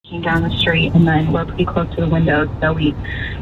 came down the street, and then we're pretty close to the windows, so we,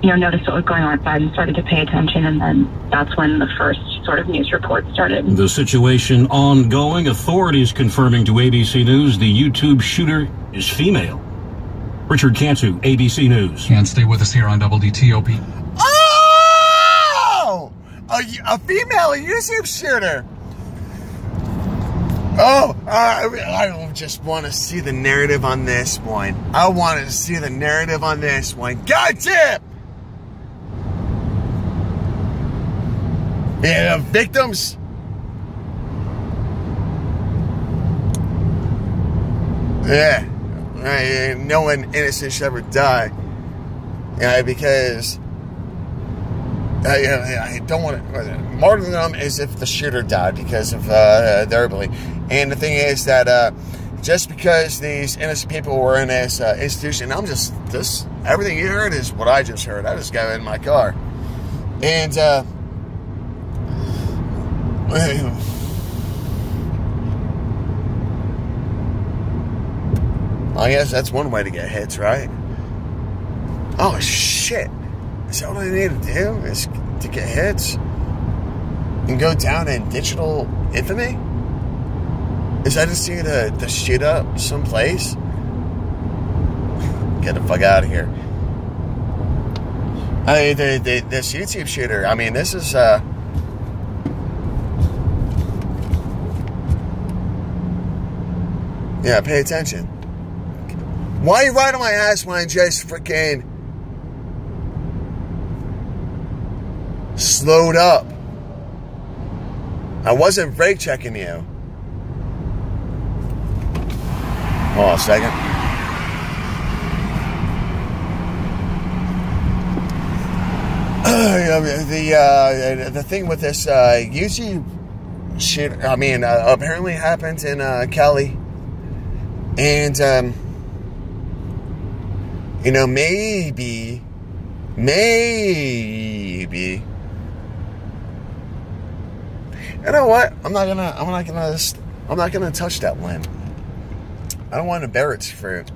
noticed what was going on outside and started to pay attention, and then that's when the first sort of news report started. The situation ongoing. Authorities confirming to ABC News the YouTube shooter is female. Richard Cantu, ABC News. And stay with us here on WDTOP. Oh! A female YouTube shooter. Oh, I just want to see the narrative on this one. I want to see the narrative on this one. Goddamn! Yeah, the victims. Yeah, no one innocent should ever die. Yeah, because I don't want to martyr them as if the shooter died because of their ability. And the thing is that just because these innocent people were in this institution, everything you heard is what I just heard. I just got in my car, and I guess that's one way to get hits, right? Oh shit! Is that what I need to do? Is to get hits and go down in digital infamy? Is that just you to shoot up someplace? Get the fuck out of here! I mean, this YouTube shooter. I mean, this is yeah. Pay attention. Why are you right on my ass when I just freaking slowed up? I wasn't brake checking you. Hold on a second. The thing with this YouTube shit, I mean, apparently happened in Cali, and maybe. You know what? I'm not gonna touch that limb. I don't want to bear its fruit.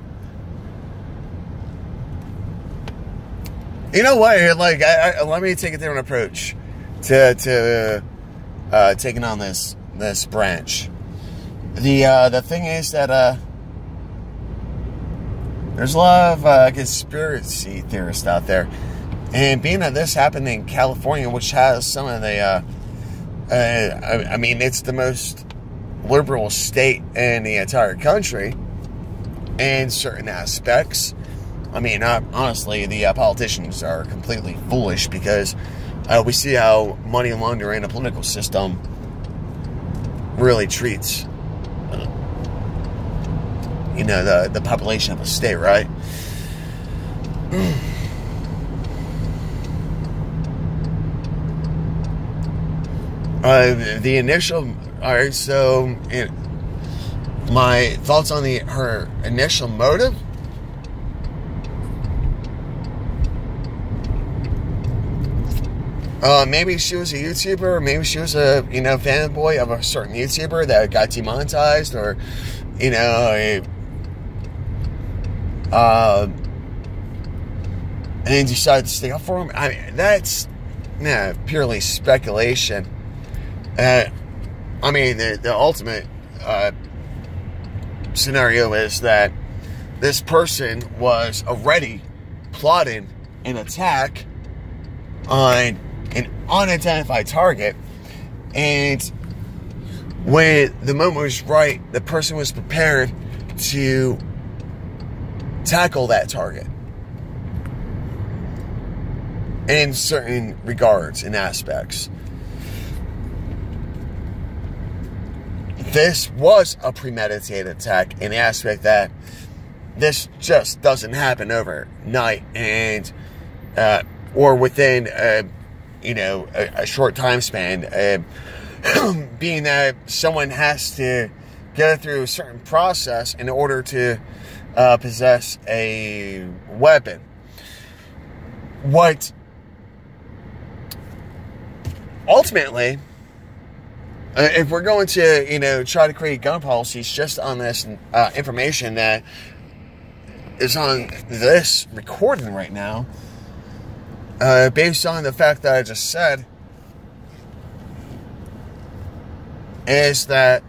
You know what? Like, let me take a different approach to taking on this branch. The thing is that there's a lot of conspiracy theorists out there, and being that this happened in California, which has some of the, I mean, it's the most liberal state in the entire country in certain aspects. I mean, honestly, the politicians are completely foolish because we see how money laundering in the political system really treats the population of a state, right? The initial, all right, so my thoughts on her initial motive. Maybe she was a YouTuber, maybe she was a, fanboy of a certain YouTuber that got demonetized, or, and then decided to stick up for him. I mean, that's purely speculation. I mean, the ultimate scenario is that this person was already plotting an attack on an unidentified target, and when the moment was right, the person was prepared to tackle that target in certain regards and aspects. This was a premeditated attack in the aspect that this just doesn't happen overnight and or within a short time span, being that someone has to go through a certain process in order to possess a weapon. What ultimately, if we're going to try to create gun policies just on this information, that is on this recording right now, based on the fact that I just said, is that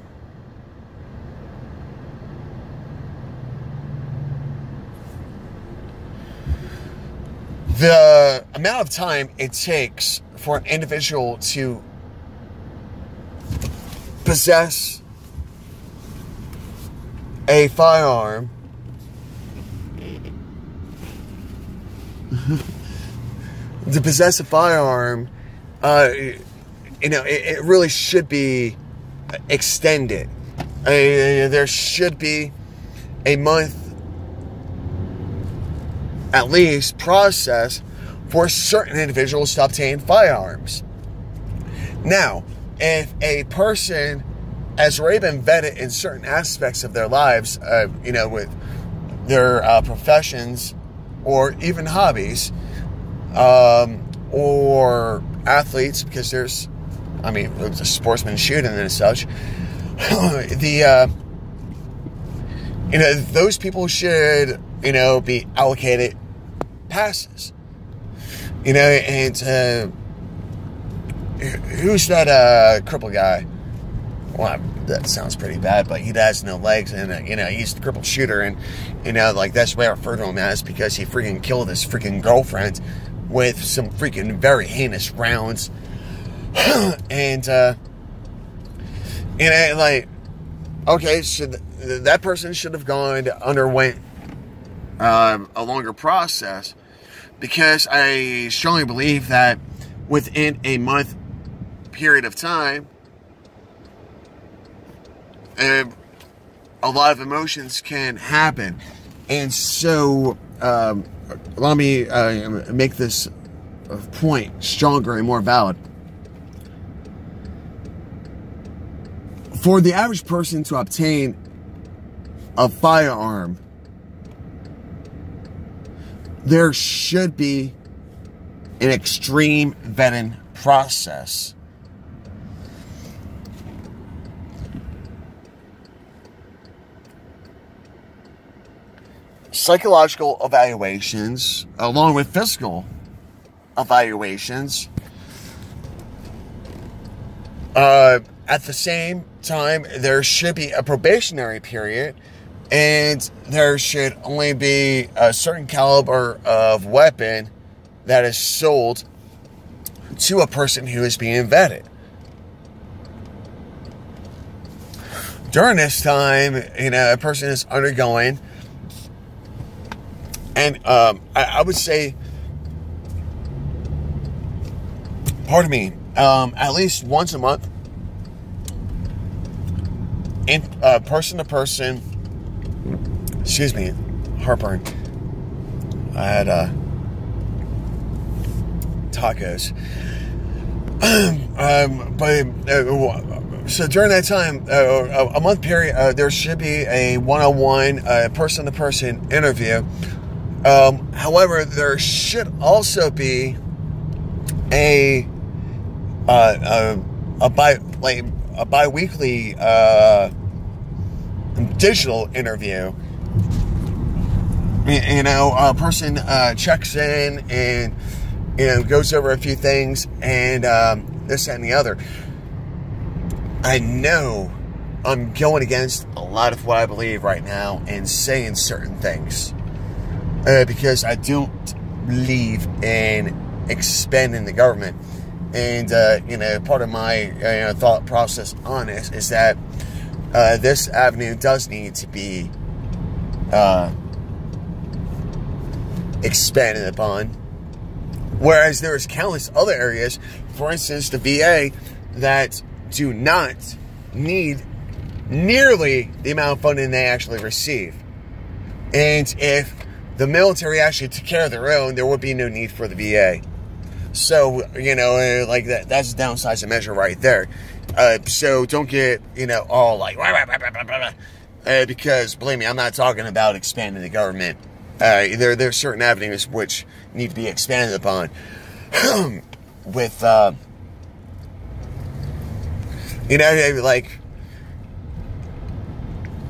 the amount of time it takes for an individual to possess a firearm it really should be extended. There should be a month at least process for certain individuals to obtain firearms. Now, if a person has already been vetted in certain aspects of their lives, with their professions or even hobbies, or athletes, because there's, it's a sportsman shooting and such, those people should, be allocated passes. And who's that crippled guy? Well, that sounds pretty bad, but he has no legs, and he's the crippled shooter, and that's why I refer to him as, because he freaking killed his freaking girlfriend with some freaking very heinous rounds. And okay, that person should have underwent a longer process, because I strongly believe that within a month period of time, a lot of emotions can happen. And so, let me make this point stronger and more valid. For the average person to obtain a firearm, there should be an extreme vetting process. Psychological evaluations, along with physical evaluations. At the same time, there should be a probationary period, and there should only be a certain caliber of weapon that is sold to a person who is being vetted. During this time, a person is undergoing, and I would say, pardon me, at least once a month, in person to person, excuse me, heartburn. I had tacos. So during that time, a month period, there should be a one-on-one, person to person interview. However, there should also be a bi-weekly digital interview. A person checks in and goes over a few things, and this, that, and the other. I know I'm going against a lot of what I believe right now and saying certain things, because I don't believe in expanding the government. And, part of my thought process on this is that this avenue does need to be expanded upon. Whereas there's countless other areas, for instance, the VA, that do not need nearly the amount of funding they actually receive. And if the military actually took care of their own, there would be no need for the VA. So, that's a downsizing measure right there. So don't get, all like, because, believe me, I'm not talking about expanding the government. There's certain avenues which need to be expanded upon. With,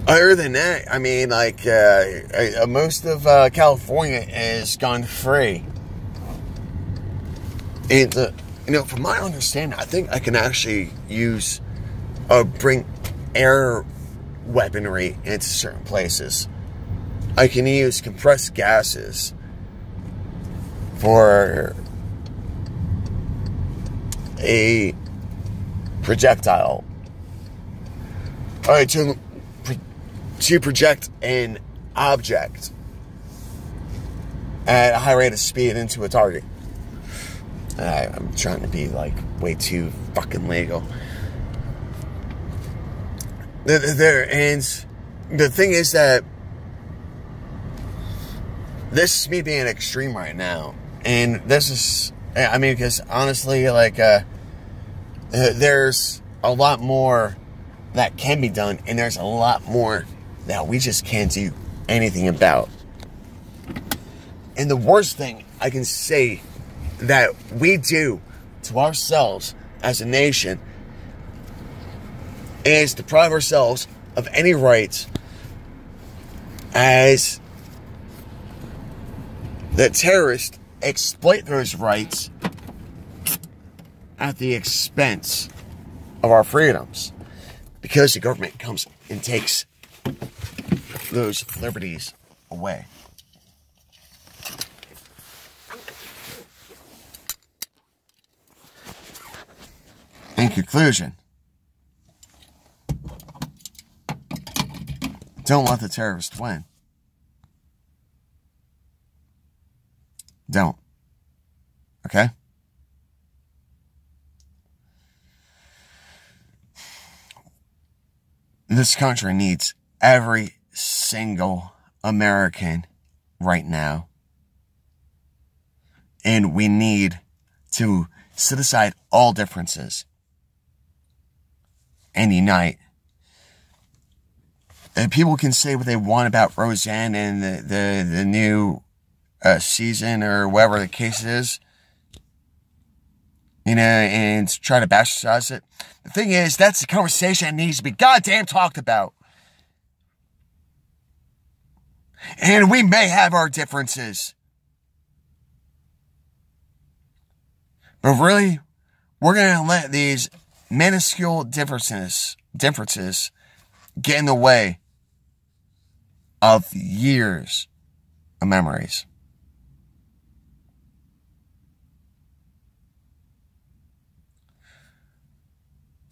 Other than that, I mean, like, most of California is gun free. And, from my understanding, I think I can actually use, bring air weaponry into certain places. I can use compressed gases for a projectile. To project an object at a high rate of speed into a target. I'm trying to be like way too fucking legal. And the thing is that this is me being extreme right now, and this is, I mean, because honestly, like, there's a lot more that can be done, and there's a lot more that we just can't do anything about. And the worst thing I can say that we do to ourselves as a nation is deprive ourselves of any rights as the terrorists exploit those rights at the expense of our freedoms, because the government comes and takes those liberties away. In conclusion, don't let the terrorists win. Don't. Okay? This country needs every single American right now. And we need to set aside all differences and unite. And people can say what they want about Roseanne and the new season or whatever the case is, and try to bastardize it. The thing is, that's the conversation that needs to be goddamn talked about. And we may have our differences, but really, we're going to let these minuscule differences get in the way of years of memories.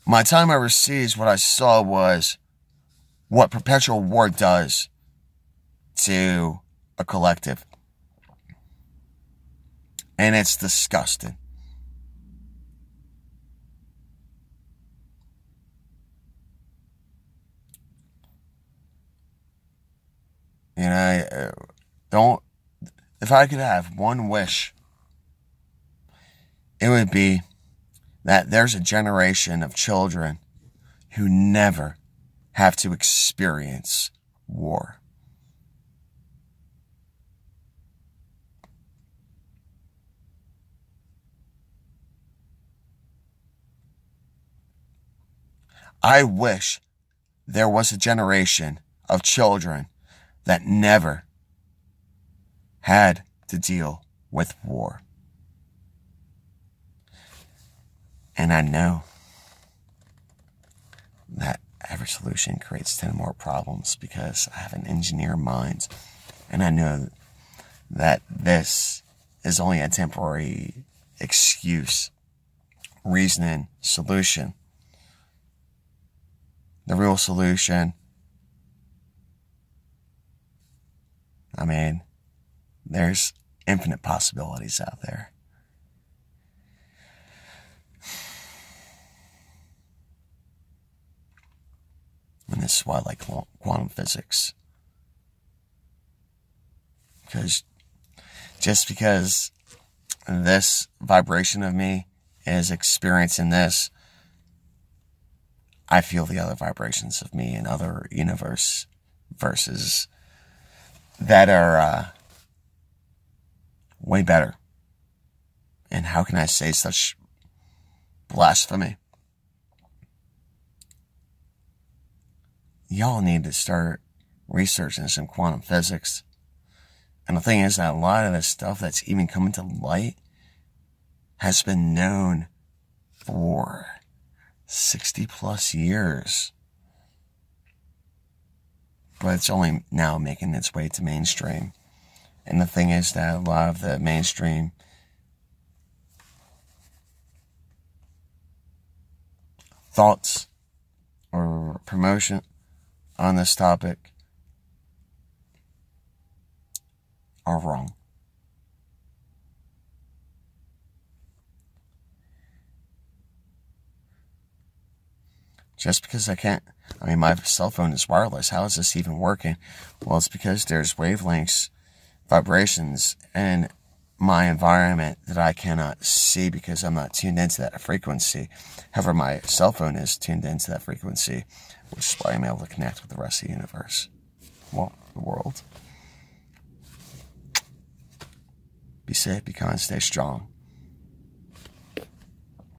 My time overseas, what I saw was what perpetual war does to a collective. And it's disgusting. If I could have one wish, it would be that there's a generation of children who never have to experience war. I wish there was a generation of children that never had to deal with war. And I know that every solution creates 10 more problems because I have an engineer mind. And I know that this is only a temporary excuse, reasoning, solution. The real solution, I mean, there's infinite possibilities out there. And this is why I like quantum physics. Because just because this vibration of me is experiencing this, I feel the other vibrations of me in other verses that are way better. And how can I say such blasphemy? y'all need to start researching some quantum physics. And the thing is that a lot of the stuff that's even coming to light has been known for 60 plus years. But it's only now making its way to mainstream. And the thing is that a lot of the mainstream thoughts or promotion on this topic are wrong. Just because my cell phone is wireless, how is this even working? Well, it's because there's wavelengths, vibrations in my environment that I cannot see because I'm not tuned into that frequency. However, my cell phone is tuned into that frequency, which is why I'm able to connect with the rest of the universe. Well, the world. Be safe, be kind, stay strong.